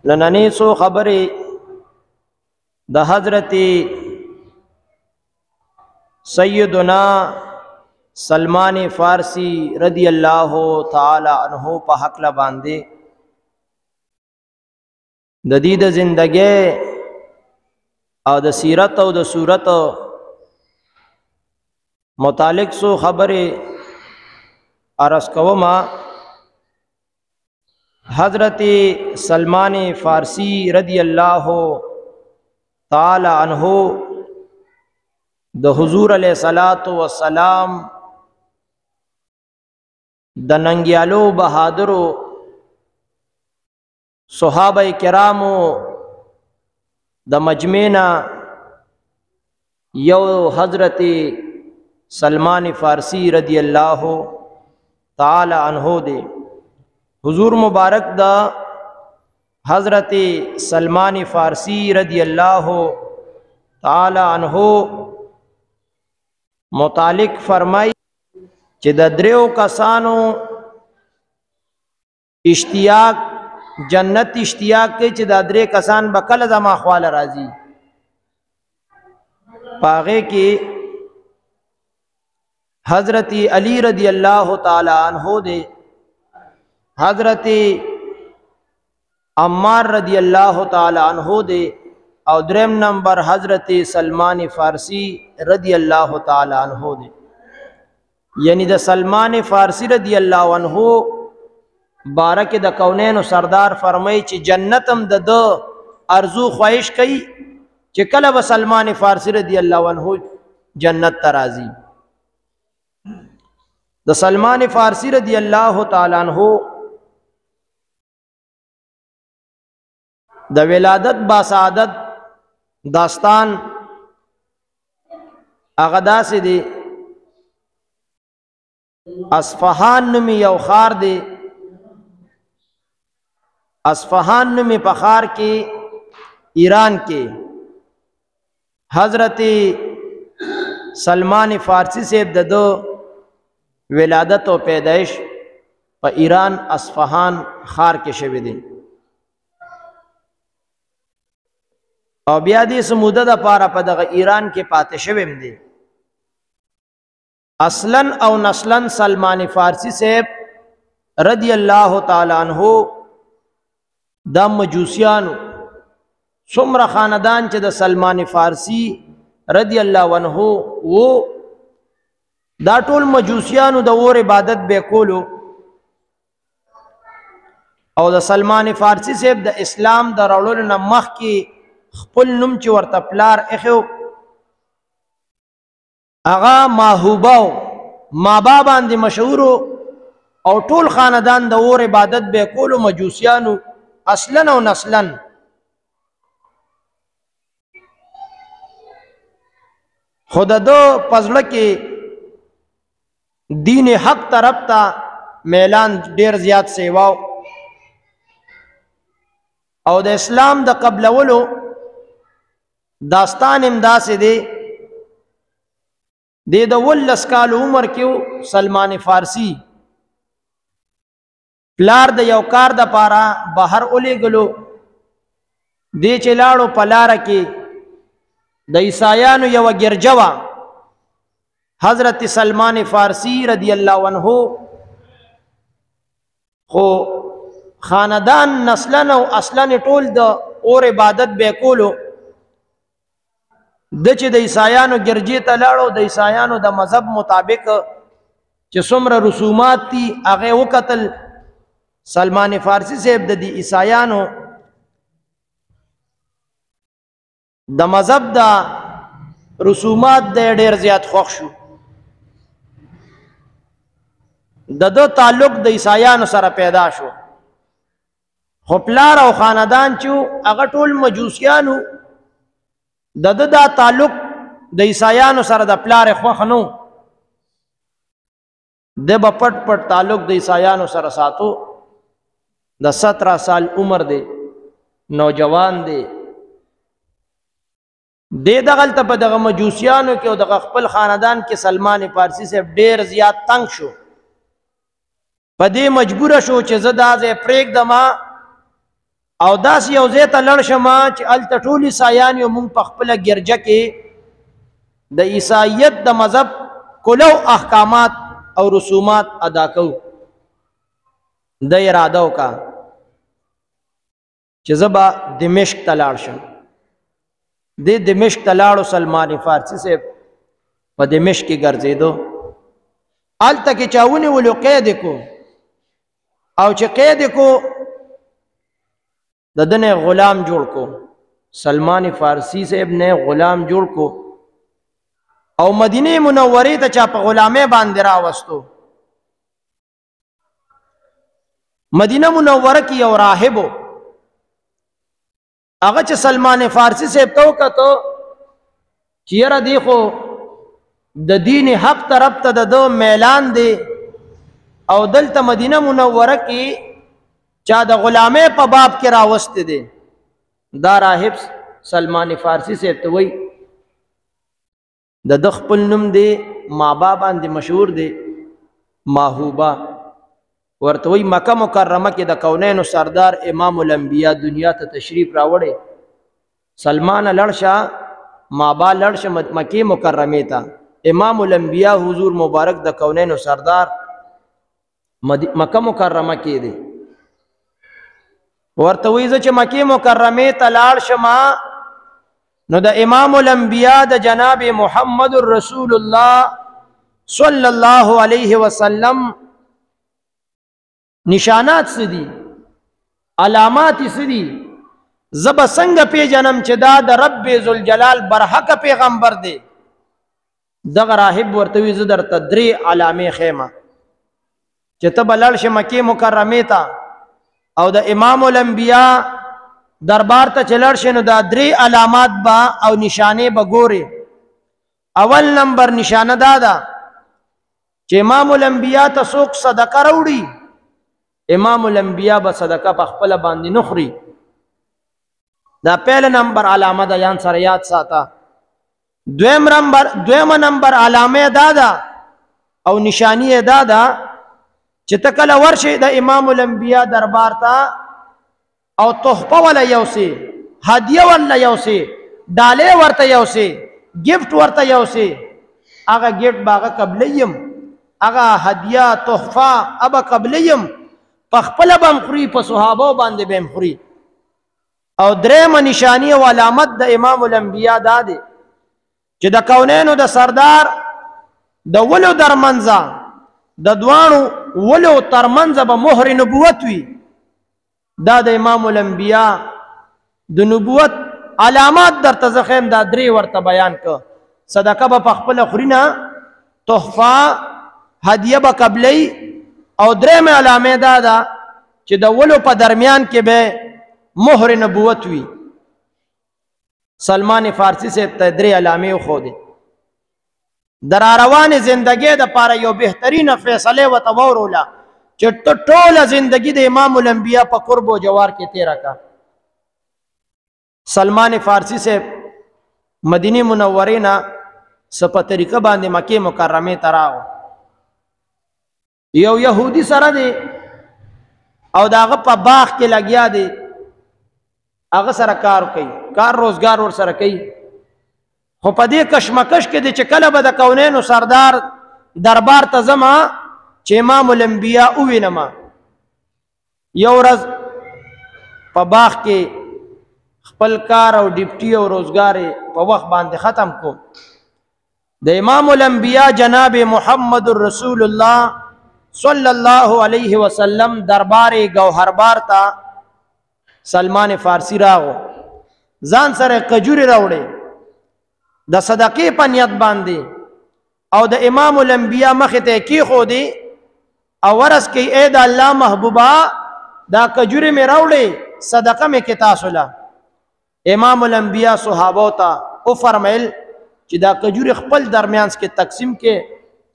نننی سو خبرې د حضرت سیدنا سلمان فارسی رضی اللہ تعالی عنہ په حق لا باندې د دې د زندګۍ او د سیرت او د صورت متعلق سو خبرې عرض کوما حضرت سلمان فارسی رضی اللہ تعالی عنہ د حضور علیہ الصلوۃ والسلام د ننګیالو بہادرو صحابہ کرامو د مجمعنا یو حضرت سلمان فارسی رضی اللہ تعالی عنہ دے حضور مبارک دا حضرت سلمان فارسی رضی اللہ تعالی عنہ متعلق فرمائی چې د دریو کسانو اشتیاق جنت اشتیاق کې چې د درې کسان به کله زما خواله راځي پاغه کې حضرت علی رضی اللہ تعالی عنہ دے حضرت عمار رضی اللہ تعالی عنہ دے او درم نمبر حضرت سلمان فارسی رضی اللہ تعالی عنہ دے یعنی د سلمان فارسی رضی اللہ عنہ بارک د کونین سردار فرمائی چې جنتم د ارزو خواہش کئی چې کله به سلمان فارسی رضی اللہ عنہ جنت ترازی د سلمان فارسی رضی اللہ تعالی عنہ د ولادت با سعادت داستان اغدا سے دے اصفهان نمی یو خار دے اصفهان نمی پخار کے ایران کے حضرت سلمان فارسی سے ددو ولادت و پیدائش پا ایران اصفهان خار کے شوی دے او بیا دې سموده د پاره په دغه ایران کې پاتې شویم دي اصلا او نسلا سلمان فارسی صاحب رضی اللہ تعالی عنہ دا مجوسیانو څومره خاندان چې د سلمان فارسی رضی اللہ عنہ وو دا ټول مجوسیانو د اور عبادت به کولو او د سلمان فارسی صاحب د اسلام د راوړلو نه مخکې خپل نوم چې ورته پلار اخو اغا محبوبو مابا باندې مشهور او ټول خاندان د اور عبادت به کولو مجوسیانو اصلا او نسلا خود دو پزړه کې دین حق طرف ته میلان ډیر زیات سیواو او د اسلام د قبلولو داستان امدا سے دے د ولس کال عمر کیو سلمان فارسی پلار د یو کار د پارا بهر اولی گلو دی چلاړو پلار کې د عیسایانو یو ګرجوا حضرت سلمان فارسی رضی اللہ عنہ خو خاندان نسلن او اصلن ټول د اور عبادت به کولو د چې د عیسایانو ګرجې ته لاړو د عیسایانو د مذهب مطابق چې څومره رسومات دي هغه وکتل سلمان فارسی صاحب د عیسایانو د مذهب د رسومات د ډیر زیات خوښ شو د تعلق د عیسایانو سره پیدا شو خو پلار او خاندان چې هغه ټول مجوسیانو دا تعلق د عیسایانو سره د پلار خوښ نو د پټ پټ تعلق د عیسایانو سره ساتو د 17 سال عمر دی نوجوان دی دغلته په دغه مجوسیانو کې او دغه خپل خاندان کې سلمان فارسی سے ډیر زیات تنگ شو په دې مجبور شو چې زه دا ځای پرېږدم او داس یو ځای ته لړ شمه چې هلته ټول عیسایان یو مونږ په خپله ګرجه کې د عیسایت د مذهب کلو احکامات او رسومات ادا کوو. د اراده وکړه چې زه به دمشق ته لاړ شم. د دمشق ته لاړو سلمان فارسي صاحب په دمشق کې ګرځېدو. هلته کې چا ونیولو قید کو او چې قید کو د ده نه غلام جوړ کو. سلمان فارسی صاحب نے غلام جوړ کو او مدینه منورې ته چا په غلامۍ باندې راوستو. مدینه منوره کې یو راهب و، هغه چې سلمان فارسی صاحب ته وکتو چې یاره دی خو د دین حق طرف ته د ده میلان دی او دلته مدینه منوره کې چا د غلامۍ په باب کې راوستی دی. دا راهب سلمان فارسی صاحب ته وایي د ده خپل نوم دی مابا باندې مشهور دی ماهوبه. ورته وایي مکه مکرمه کې د کونینو سردار امام الانبیا دنیا ته تشریف راوړی. سلمان لړ شه مابا لړ شه مکې مکرمې ته. امام الانبیا حضور مبارک د کونینو سردار مکه مکرمه کې دی. ورته وایي زه چې مکې مکرمې ته لاړ شمه نو د امام الانبیا د جناب محمد رسول الله صلی الله علیه وسلم نشانات څه دي، علامات څه دي، زه به څنګه پیژنم چې دا د رب ذوالجلال برحق پیغمبر دی. دغه راهب ورته وایي زه درته درې علامې ښیم چې ته به لاړ شې مکې مکرمې ته او د امام الانبیا دربار ته چې لاړ شې نو دا درې علامات به او نشانې به ګورې. اول نمبر نشانه دا ده چې امام الانبیا ته څوک صدقه راوړي، امام الانبیا به صدقه په خپله باندې نه خوري. دا پهله نمبر علامه ده، یان سره یاد ساته. دویمه نمبر علامه دا ده او نشانی دا ده چې ته کله ورشې د امام الانبیا دربار ته او تحفه ولا یوسې، هدیه ولا یوسې، ډالۍ ورته یوسې، ګفت ورته یوسې، هغه ګفت به هغه قبلیم، هغه هدیه تحفه ابه قبلیم، په خپله به هم خوري، په صحابو باندې به هم خوري. او درېمه نشانی او علامت د امام الانبیا دا دی چې د کونینو د سردار د ولو درمنځه د دوانو ولو ترمنځه به مهر نبوت وي. دا د امام الانبیا د نبوت علامات درته زه ښیم، دا درې ورته بیان که. صدقه به په خپله خوري نه، تحفه هدیه به قبلی، او درېمه علامه دا ده چې د ولو په درمیان کې به مهر نبوت وي. سلمان فارسی صاحب ته درې علامې وښودې. د راروانې زندګۍ دپاره یو بهترینه فیصله ورته واوروله چې ته ټوله زندګي د امام الانبیا په قرب و جوار کې تیره که. سلمان فارسی صاحب مدینه منورې نه څه په طریقه باندې مکې مکرمې ته راغو. یو یهودي سره دی او د هغه په باغ کې لګیا دی، هغه سره کار کوي، کار روزګار ور سره کوي. خو په دې کشمکش کې دی چې کله به د کونینو سردار دربار ته ځمه چې امام الانبیا ووینمه. یو ورځ په باغ کې خپل کار او ډیپټي او روزګار په وخت باندې ختم کو. د امام الانبیا جناب محمد رسول الله صلی الله علیه وسلم دربار گوهربار ته سلمان فارسی راغو. ځان سره کجوري راوړې د صدقې په نیت باندې او د امام الانبیا مخې ته کېښودې او ورس کې ای د الله محبوبه دا کجوري مې راوړې، صدقه مې کې تاسو له. امام الانبیا صحابو ته وفرمیل چې دا کجوري خپل درمیانس کې تقسیم کې.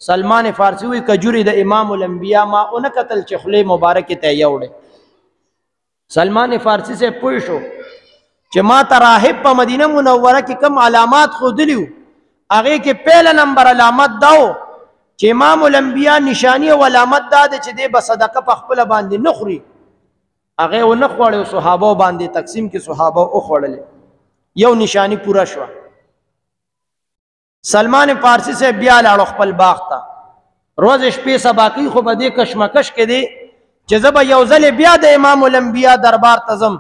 سلمان فارسی وی کجوري د امام الانبیا ما اون قتل چې خلی مبارک ته یوړې. سلمان فارسی سے پوه شو چې ما ته راهب په مدینه منوره کې کم علامات ښودلي، هغې کې پهله نمبر علامت دا و چې امام الانبیا نشانی او علامت دا ده چې دی به صدقه په خپله باندې نه خوري. هغه ونه خوړل صحابه باندې تقسیم کې صحابه او خوړل یو نشانی پورا شو سلمان فارسی سے بیا لاړو خپل باغ ته روز شپې سبا کوي خو به دې کشمکش کې دی چې زه به یو ځل بیا د امام الانبیا دربار ته ځم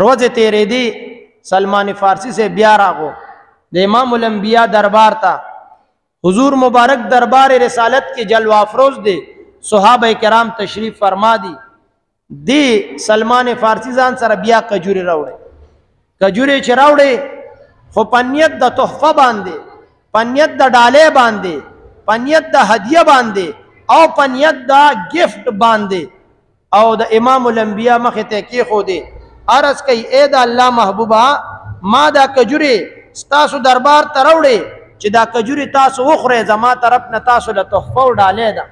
روز تیرې دی سلمان فارسی سے بیا راغو د امام الانبیا دربار ته حضور مبارک دربار رسالت کې جلوہ افروز دی صحابہ کرام تشریف فرما دی سلمان فارسی ځان سره بیا کجوري راوړي کجوري چې راوړي خو پنیت د تحفه باندې پنیت د ډاله باندې پنیت د هدیه باندې او پنیت د گفت باندې او د امام الانبیا مخ ته کې خو دی عرض کوي اے د الله محبوبا ما دا کجوري تاسو دربار ته راوړي چې دا کجوري تاسو وخورئ زما طرف نه تاسو له تحفه او ډاله ده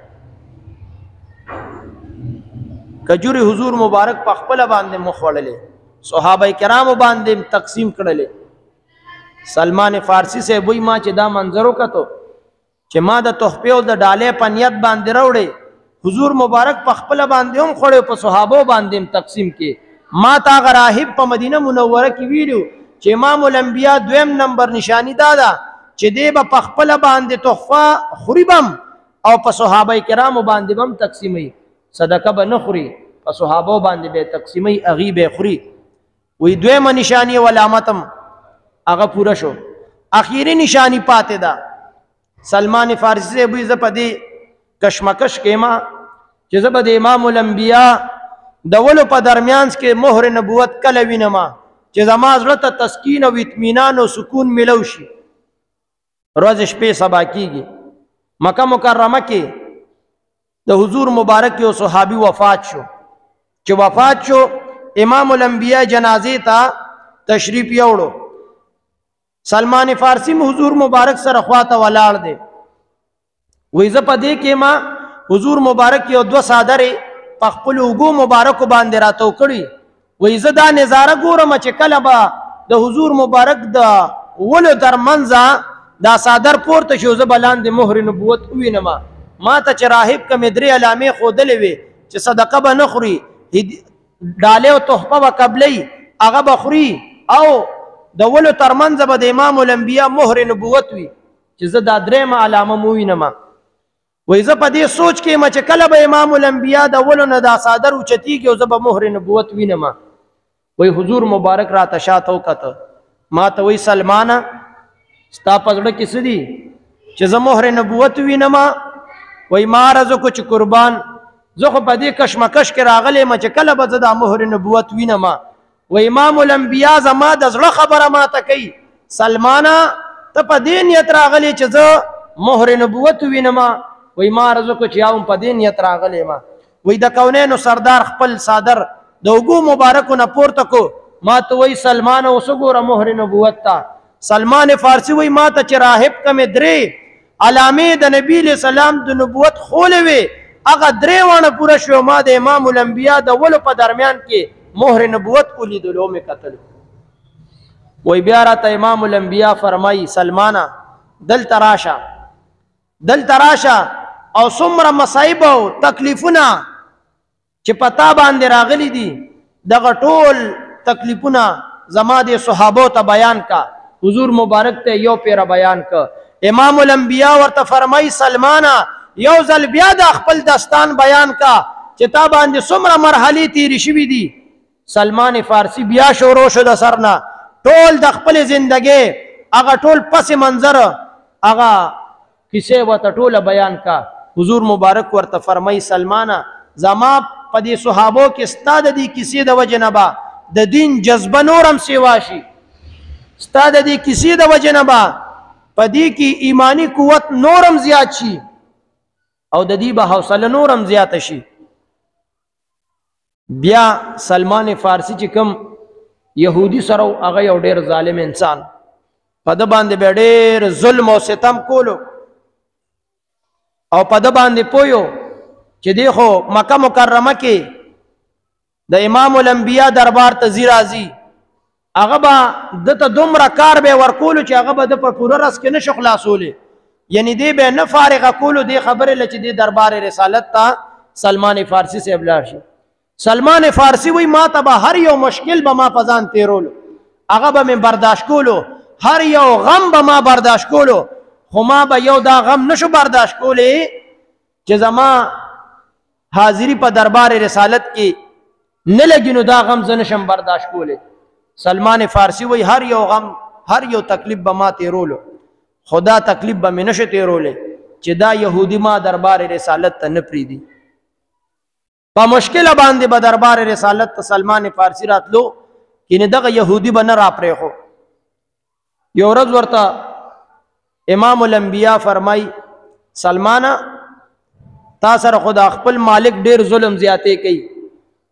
کجوري حضور مبارک په خپل باندې مخوړلې صحابه کرام باندې تقسیم کړلې سلمان فارسی سے وای ما چې دا منظر وکړو چې ما د تحفه او د ډاله په نیت باندې راوړې حضور مبارک په خپل باندې هم خوړې په صحابه باندې تقسیم کې ما تا غراهب په مدینه منوره کې ویلو چې امام الانبیا دویم نمبر نشانی دادا چې دې په خپل باندې تحفه خریبم او په صحابه کرام باندې هم تقسیمي صدقه به نه خوري په صحابه باندې به تقسیمي اغي به خوري وی دویمه نشانی او علامتم هغه پورا شو اخیری نشانی پاتې ده سلمان فارسی سے وی زپدی کشمکش کېما چې زبد امام الانبیا دولو په درمیانس کې مهر نبوت کله وینما چې زما زړه ته تسکین او اطمینان او سکون ملو شي روز شپې سبا کیږي مکه مکرمه کې د حضور مبارک یو صحابي وفات شو چې وفات شو امام الانبیا جنازه ته تشریف یوړو سلمان فارسی حضور مبارک سره خواته ولاړ دی وې ز په دې کې ما حضور مبارک یو دو صادره په خپل وګو مبارک باندې راتو کړی وې ز دا نظاره ګورم چې کله به د حضور مبارک د ولو درمنځه دا صادر پورته شو ز بلاندې مهر نبوت وینما ما ته چې راهب کمې درې علامې خودلې وي چې صدقه به نه خوري ډاله او تحفه به قبلې هغه به خوري او د ولو ترمنځ به د امام الانبیا مهر نبوت وي چې زه دا درېمه علامه مو وینم وای زه په دې سوچ کې ما چې کله به امام الانبیا د ولو نه دا صادر اوچتیږي او زه به مهر نبوت وینم وای حضور مبارک را تشاتو کته ما ته وای سلمانه ستا پزړه کې سدي چې زه مهر نبوت وینم وای ما رزو کو چې قربان زه خو په دې کشمکش کې راغلی ما چې کله به زه دا مهر نبوت وینم و امام الانبیا زما د زړه خبره ما ته کوي سلمانه ته په دې نیت راغلی چې زه مهر نبوت وینم وای ما رزو کو چې یاوم په دې نیت راغلی ما وای د کونینو سردار خپل صادر د وګو مبارکو نه پورته کو ما ته وای سلمانه اوس ګوره مهر نبوت تا سلمان فارسی وای ما ته چې راهب کمې درې علامې د نبی علیہ السلام د نبوت خولې وي هغه درې وانه پوره شو ما د امام الانبیا د ولو په درمیان کې مهر نبوت ولیدلو مې قتل وای بیا راته امام الانبیا فرمای سلمانه دل تراشه او څومره مصائب او تکلیفونه چې پتا باندې راغلي دي دغه ټول تکلیفونه زما د صحابو ته بیان کا حضور مبارک ته یو پیر بیان کا امام الانبیا ورته فرمای سلمانه یو ځل بیا د خپل داستان بیان کا چې تا باندې څومره مرحلې تیرې شوي دي سلمان فارسی بیا شروع شو د سرنا ټول د خپل زندګۍ هغه ټول پس منظر هغه کیسه وته ټوله بیان کا حضور مبارک ورته فرمای سلمانه زما په دې صحابو کې استاد دي کیسې د وجنبا د دین جذبه نورم سیوا شي استاد دي کیسې د وجنبا په دې کې ایمانی قوت نورم زیات شي او د دې به حوصله نورم زیات شي بیا سلمان فارسی چې کوم يهودي سره هغه یو ډیر ظالم انسان په د باندې ډیر ظلم او ستم کولو او په د باندې پویو چې دی خو مکه مکرمه کې د امام الانبیا دربار ته زی راځي هغه به دته دومره کار به ورکولو چې هغه به د په پوره رس کې نشو خلاصولې یعنی دی به نه فارغه کولو دی خبره لچ دی دربار رسالت ته سلمان فارسی سے ابلاړ شي سلمان فارسی وی ما ته به هر یو مشکل به ما په ځان تیرولو، هغه به مې برداشت کولو، هر یو غم به ما برداشت کولو، خو ما به یو دا غم نشو برداشت کولی چې زما حاضری په دربار رسالت کې نه لګي، نو دا غم زه نشم برداشت کولی. سلمان فارسی وی هر یو غم هر یو تکلیف به ما تیرولو، خدا تکلیف به مې نشه تیرولی چې دا یهودی ما دربار رسالت ته نه پریدي. په مشکله باندې به دربار رسالت ته سلمان فارسی راتلو، کینه دغه یهودی به نه را پرېښو. یو ورځ ورته امام الانبیاء فرمای سلمانه تا سره خدا خپل مالک ډیر ظلم زیاتې کوي،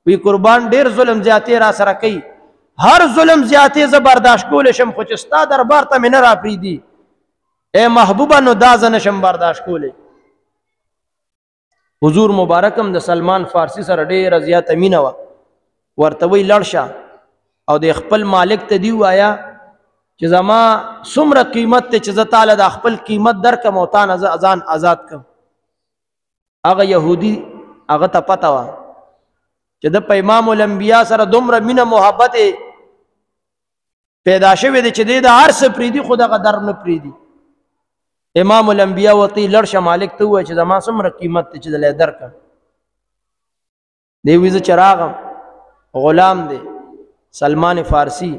وی قربان ډیر ظلم زیاتې را سره کوي، هر ظلم زیاتې زه برداشت کولی شم، خو چې ستا دربار ته مې نه را پرېږدي اے محبوبه نو دا زه نشم برداشت کولی. حضور مبارکم د سلمان فارسی سره ډیره زیاته مینه وه، ورته وی لړ شه او د خپل مالک ته دی ووایه چې زما څومره قیمت دی چې زه تاله د خپل قیمت درکم او تا نه زه ځان آزاد کړم. هغه یهودي هغه ته پته وه چې د په امام الانبیاء سره دومره مینه محبت پیدا شوی دی چې دی د هر څه پرېږدي خو دغه در نه پرېږدي. امام الانبیاء ورته لړ شه مالک ته ووایه چې زما څومره قیمت دی چې دلی درکړم. دی وایي زه چې راغم غلام دی سلمان فارسی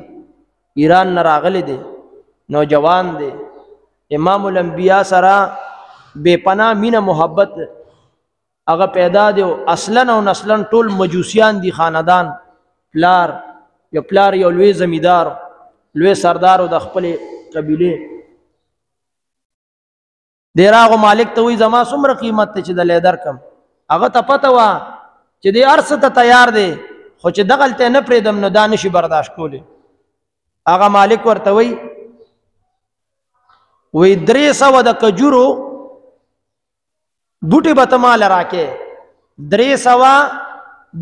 ایران نه راغلی دی، نوجوان دی، امام الانبیاء سره بے پناه مینه محبت هغه پیدا دی، اصلا او نسلا ټول مجوسیان دي خاندان، پلار یو لوی زمیدار لوی سردار د خپل قبیله. دی راغو مالک ته وایي زما څومره قیمت دی چې دلی درکم. هغه ته پته وه چې دی هر څه ته تیار دی، خو چې دغلته نه پرېږدم نو دا نشي برداشت کولی. هغه مالک ورته وایي 300 د کجورو بوټي به ته ماله راکې، 300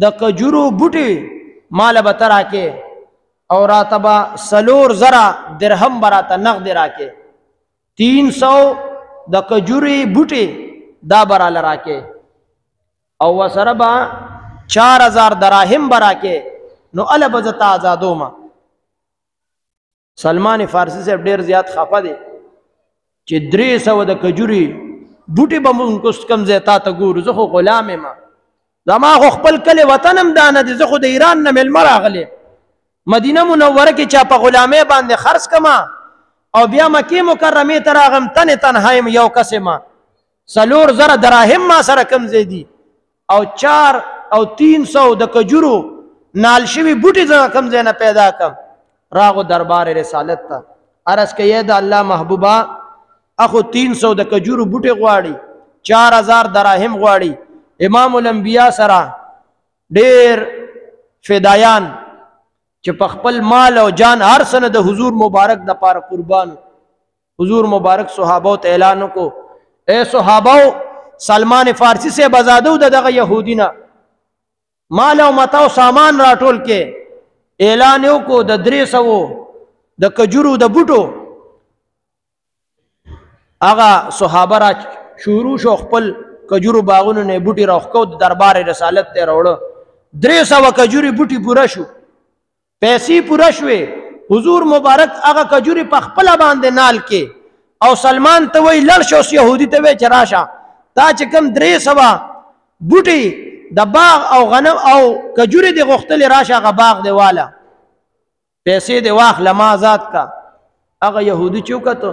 د کجورو بوټي ماله به ته راکې او راته به 4,000 درهم به راته نغد راکې، 300 د کجوري بوټي دا به راله راکې او ورسره به 4,000 دراهم به راکې، نو هله به زه تا ازادومه. سلمان فارسی صاحب ډیر زیات خفه دی چې 300 د کجوري بوټي به مونږ کوم ځای تا ته ګورو، زه خو غلام یم، زما خو خپل کلی وطن هم دا نه دی، زه خو د ایران نه میلمه راغلی مدینه منوره کې چا په غلامۍ باندې خرڅ کما او بیا مکې مکرمې ته راغم تنې تنها یم یو کس یم، 4,000 دراهم ما سره کم ځای دي او 4 او 300 د کجورو نال شوي بوټي زه کم ځای نه پیدا کم. راغو دربار رسالت ته عرض کوي د الله محبوبه اخو 300 د کجورو بوټي غواړي، 4,000 دراهم غواړي. امام الانبیاء سره ډیر فدایان چې په خپل مال او جان هر څه د حضور مبارک د پاره قربان. حضور مبارک صحابه ته اعلان وکړو اے صحابه سلمان فارسی سے بزادو دغه یهودینا مال او متاع سامان راټول کې اعلان وکړو د 300 د کجورو د بوټو. هغه صحابه را شروع شو خپل کجورو باغونو نه بوټي راخکو د دربار رسالت ته راوړو. 300 کجوري بوټي پورا شو، پیسې پورا شوې. حضور مبارک هغه کجوري په خپل باندې نال کې او سلمان ته وی لړ شو يهودي ته وی چراشه تا چې کوم 300 بوټي د باغ او غنم او کجوري دی غختل راشه هغه باغ دی والا پیسې دی واخله ما آزاد کا. هغه يهودي چوکته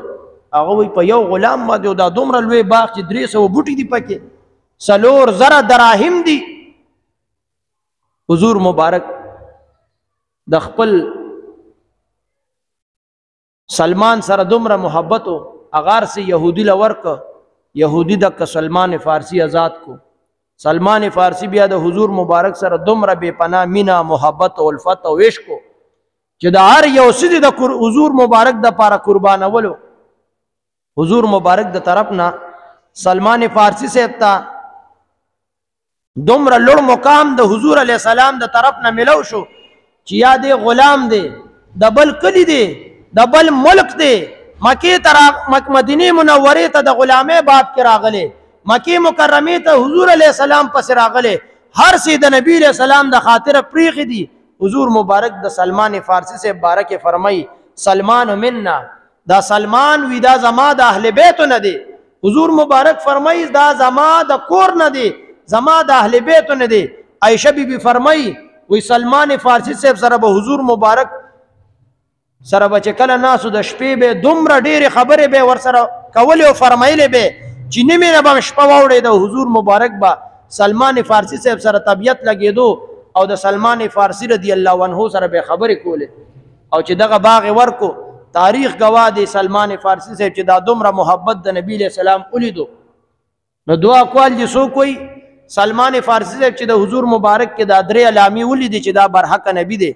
هغه وی په یو غلام باندې دا دومره لوی باغ چې 300 بوټي دی پکې 4,000 دراهم دی. حضور مبارک د خپل سلمان سره دومره محبت او اغار سے یهودی لورک یهودی د سلمان فارسی آزاد کو. سلمان فارسی بیا د حضور مبارک سره دومره بے پناه مینا محبت او الفت او عشق چې د هر یو سید د حضور مبارک د پاره قربانولو. حضور مبارک د طرفنا سلمان فارسی سے تا دومره لوړ مقام د حضور علیہ السلام د طرفنا ملو شو چې یا دی غلام دی د بل کلی دی د بل ملک دی مکه تر مدینه منوره ته د غلامه باب کې راغله مکه مکرمه ته حضور علیہ السلام پس راغله هر څه د نبی علیہ السلام د خاطر پریخي دي. حضور مبارک د سلمان فارسی سے بارک فرمای سلمان منا، دا سلمان وی دا زما د اهل بیت نه دی. حضور مبارک فرمای دا زما د کور نه دی، زما د اهل بیت نه دی. عائشہ بی بی فرمای وی سلمان فارسی سے سره به حضور مبارک سره به کله ناسو د شپې به دومره ډېرې خبرې به ور سره کولې او فرمایلې به چې نیمه نه به شپه واوړې د حضور مبارک با سلمان فارسی صاحب سره طبیعت لګېدو او د سلمان فارسی رضی الله عنه سره به خبرې کولې او چې دغه باغ ورکو. تاریخ گواه دی سلمان فارسی صاحب چې دا دومره محبت د نبی علیہ السلام ولیدو. نو دعا کول دي سو کوئی سلمان فارسی صاحب چې د حضور مبارک کې دا درې علامې ولیدي چې دا برحق نبی دی،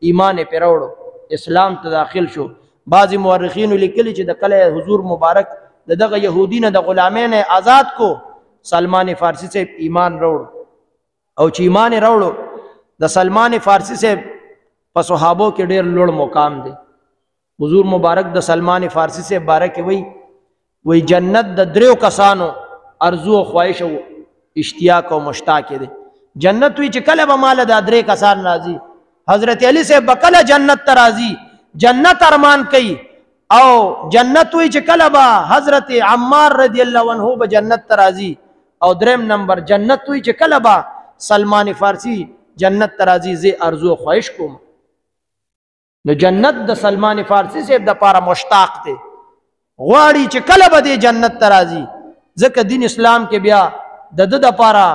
ایمان یې پرې راوړو، اسلام ته داخل شو. بعضی مورخینو لیکلي چې د کله حضور مبارک دغه یهودی نه د غلامۍ نه آزاد کو، سلمان فارسی صاحب ایمان راوړو او چې ایمان یې راوړو د سلمان فارسی صاحب په صحابو کې ډېر لوړ مقام دی. حضور مبارک د سلمان فارسی صاحب بارک وی جنت د دریو کسانو ارزو او خواهش او اشتیاق او مشتاق دی. جنت وی چې کله به مال د درې کسان راځي، حضرت علی صاحب بکله جنت ته راځي، جنت ارمان کوي. او جنت وی چې کله به حضرت عمار رضی الله عنه به جنت ته راځي. او دریم نمبر جنت وی چې کله به سلمان فارسی جنت ته راځي زه ارزو خواهش کوم. نو جنت د سلمان فارسی صاحب د پاره مشتاق دی، غواړي چې کله به د جنت ته راځي. ځکه دین اسلام کې بیا د د پاره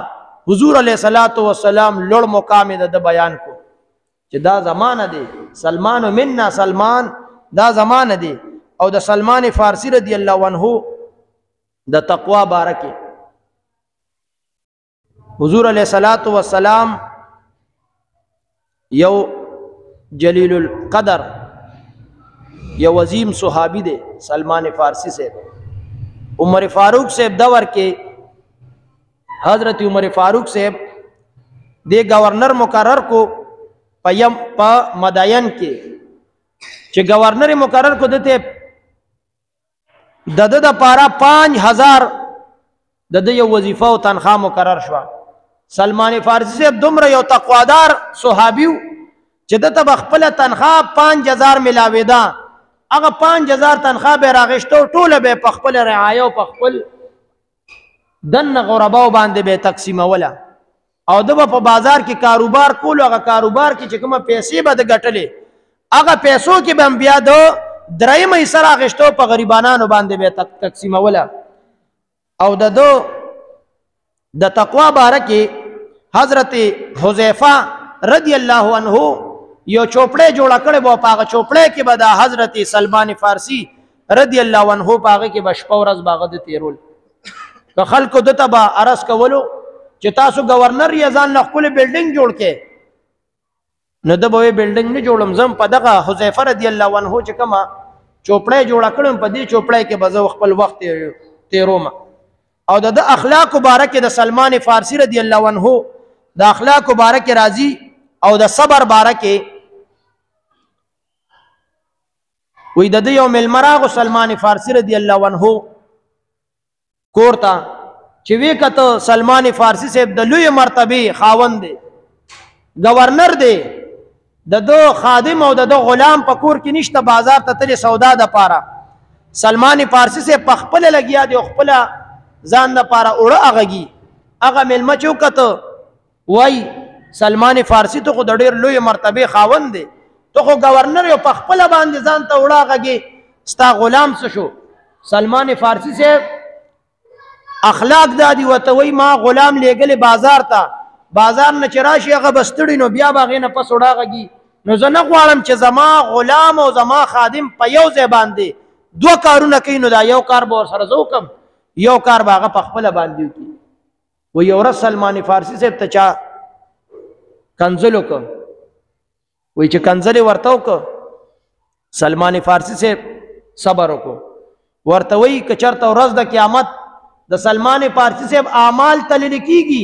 حضور علیه الصلاۃ والسلام لوړ مقام د بیان کو چې دا زمانه دی سلمان منا، سلمان دا زمانه دی. او د سلمان فارسی رضی الله عنه د تقوا بارکه حضور علیہ الصلوۃ والسلام یو جلیل القدر یو عظیم صحابی دے سلمان فارسی سے. عمر فاروق صاحب دور کے حضرت عمر فاروق صاحب دے گورنر مقرر کو پیم پا مدائن کے چھ گورنر مقرر کو دیتے دد پارا 5000 دد یو وظیفہ و تنخواہ مقرر شوا. سلمان فارسی صاحب دمر یو تقوادار صحابیو چې دته بخپل تنخواه 5000 ملاوي ده. هغه 5000 تنخواه به راغشتو ټوله به په خپل رعایا او په خپل دن غرباو باندې به تقسیموله او د په بازار کې کاروبار کول. هغه کاروبار کې چې کومه پیسې به د ګټلې هغه پیسو کې به بیا د درېمې سره راغشتو په غریبانو باندې به تقسیموله. او د تقوا بارکه حضرت حذیفہ رضی الله عنه یو چوپڑے جوڑا کڑے بو پاغ چوپڑے کے بدا حضرت سلمان فارسی رضی اللہ عنہ پاغ کے بشپورز باغد تیرول کہ خلق دتا با عرض کولو چې تاسو گورنر یزان نخپل بیلڈنگ جوڑ کے ندبوی بیلڈنگ نی جوڑم زم پا دغا حذیفہ رضی اللہ عنہ چې کما چوپڑے جوڑا کڑم پا دی چوپڑے کے بزو خپل وقت تیروم. او د اخلاق مبارک د سلمان فارسی رضی اللہ عنہ د اخلاق مبارک راضی او د صبر بارکه وی د یو ملمراغ سلمان فارسی رضی الله عنه کورتا چې وی کته سلمان فارسی صاحب د لوی مرتبه خاوند دی، گورنر دی، د دو خادم او د دو غلام په کور کې نشته، بازار ته تل سودا د پاره. سلمان فارسی صاحب په خپل لګیا دی، خپل ځان د پاره اوړه اغږي. هغه ملما چوکته وای سلمان فارسی تو خو د ډېر لوی مرتبه خاوند دی، تو خو گورنر یو په خپل باندې ځان ته وړه غږي، ستا غلام څه شو؟ سلمان فارسی صاحب اخلاق دادی وته وای ما غلام لېګلې بازار ته، بازار نه چې راشي هغه بستړي نو بیا به هغې نه پس وړه غږي. نو زه نه غواړم چې زما غلام او زما خادم په یو ځای باندې دوه کارونه کوي، نو دا یو کار به ورسره زه وکړم، یو کار به هغه په خپله باندې وکړي. و یو ورځ سلمان فارسی صاحب ته چا کنزل وکړ، وی چې کنزل ورته وکړ، سلمان فارسی صاحب صبر وکړو. ورته وی که چېرته ورځ د قیامت د سلمان فارسی صاحب اعمال تللی کیږي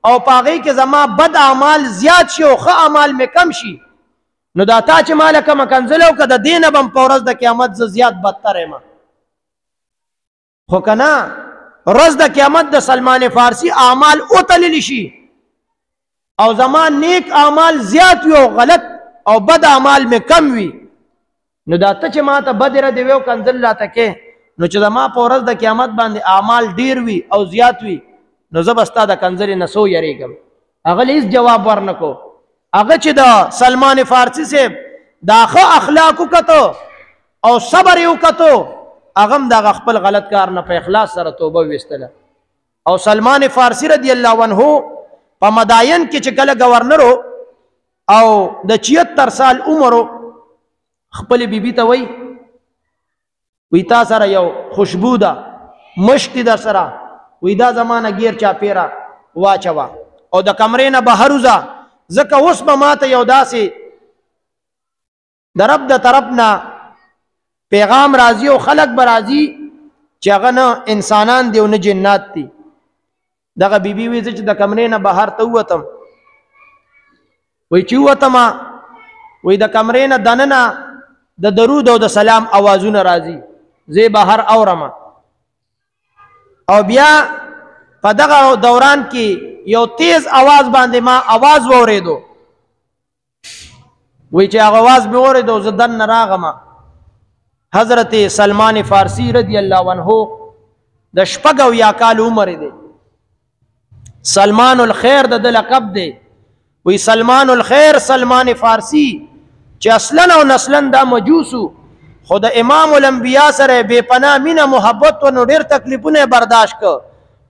او پاغی کې زما بد اعمال زیات شي او ښه اعمال مې کم شي، نو دا تا چې ماله کومه کنزله وکړه د دې نه به په ورځ د قیامت زه زیات بدتر یم. خو که نه ورځ د قیامت د سلمان فارسی اعمال وتللی شي او زمان نیک اعمال زیات وي او غلط او بد اعمال مې کم وي، نو دا ته چې ما ته بد رد وي او کنځل راته کې، نو چې زما په ورځ د قیامت باندې اعمال ډیر وي او زیات وي، نو زه به ستا د کنځلې نه سو یریږم. هغه هیڅ جواب ورنکو. هغه چې د سلمان فارسی صاحب دا ښه اخلاق وکتو او صبر یې وکتو، هغه هم دغه خپل غلط کار نه په اخلاص سره توبه ویستله. او سلمان فارسی رضی الله عنه په مداین کې چې کله گورنر او د 76 سال عمر خپل بیبي ته وی تا سره یو خوشبو ده مشک در سره، وی دا زمانه غیر چاپیرا واچوا او د کمرې نه بهر وځه، ځکه اوس به ماته یو داسې د رب د طرف نه پیغام راځي او خلق به راځي چې هغه نه انسانان دي او نه جنات دي. دغه بیبي وی چې د کمرې نه بهر ته ووتم، وی چې ووتم وی د کمرې نه دننه د درود او د سلام اوازونه راځي، زه بهر اورم. او بیا په دغه دوران کې یو تیز आवाज باندې ما आवाज وریدو، وی چې هغه आवाज به وریدو زه دن راغم. حضرت سلمان فارسی رضی الله عنه د شپږ یا کال عمر دی، سلمان الخیر د لقب دی. وی سلمان الخیر سلمان فارسی چې اصلا او نسلا دا مجوسو، خو د امام الانبیاء سره بے پناه مینه محبت و ډیر تکلیفونه برداشت ک.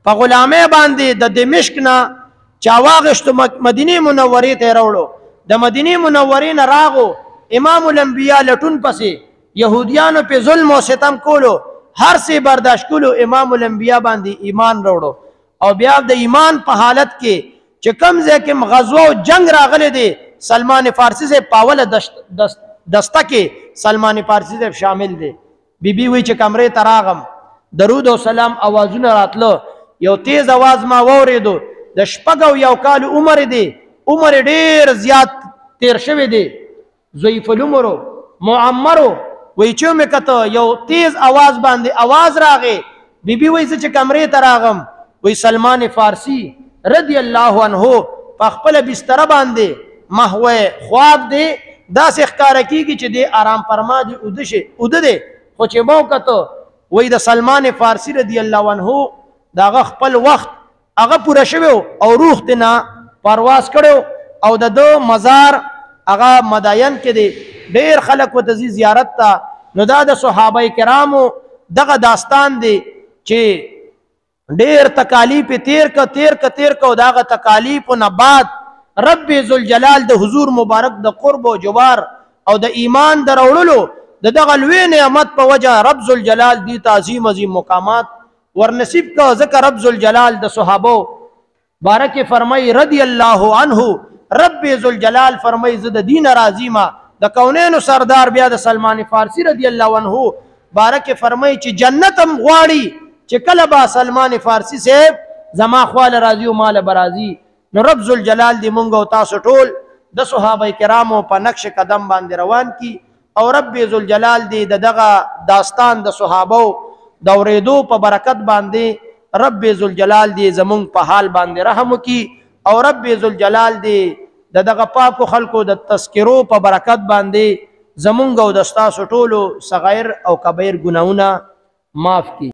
په غلامه باندې د دمشق نه چاواغشت مدینه منورې ته راوړو، د مدینه منورې نه راغو امام الانبیاء لټون پسې يهوديانو په ظلم او ستم کولو، هر څه برداشت کولو، امام الانبیاء باندې ایمان راوړو. او بیا د ایمان په حالت کې چې کم ځای کې غزوه او جنگ راغلی دی، سلمان فارسی سے پاول دسته کې سلمان فارسی سے شامل دی. بیبي وی چې کمرې ته راغم، درود او سلام اوازونه راتلو، یو تیز आवाज ما وریدو. د شپږ یو کال عمر دی، عمر ډیر زیات تیر شوی دی، ضعیف العمر معمر. وی چې مې کته یو تیز आवाज باندې आवाज راغی. بیبي وی چې کمرې ته راغم، وی سلمان فارسی رضی الله عنه په خپل بستر باندې محوه خواب دی، داسې ښکاره کیږي چې دی آرام فرما دی، اوده دی. خو چې مو کته وی د سلمان فارسی رضی الله عنه داغه خپل وخت هغه پوره شوی او روح ته نه پرواز کړو، او د مزار هغه مداین کې دی، ډیر خلک وته زیارت ته. نو دا د صحابه کرامو دغه داستان دی چې ډیر تکالیف تیر کا داغه تکالیف نه بعد رب ذوالجلال د حضور مبارک د قرب او جوار او د ایمان دروړلو د دغه لوی نعمت په وجه رب ذوالجلال دی تعظیم عظیم مقامات ورنصیب کا. ذکر رب ذوالجلال د صحابه بارک فرمای رضی الله عنه، رب ذوالجلال فرمای زد دین راضی ما د کونینو سردار بیا د سلمان فارسی رضی الله عنه بارک فرمای چې جنتم غواړي چې کله با سلمان فارسی صاحب زما خواله راضی او مال برازی. نو رب ذوالجلال دی مونږ او تاسو ټول د صحابه کرامو په نقش قدم باندې روان کی، او رب ذوالجلال دی دغه داستان د صحابه د اورېدو په برکت باندې رب ذوالجلال دی زمونږ په حال باندې رحم کی، او رب ذوالجلال دی دغه پاکو خلکو د تذکرو په برکت باندې زمونږ او د تاسو ټولو صغیر او کبیر ګناونه معاف کی.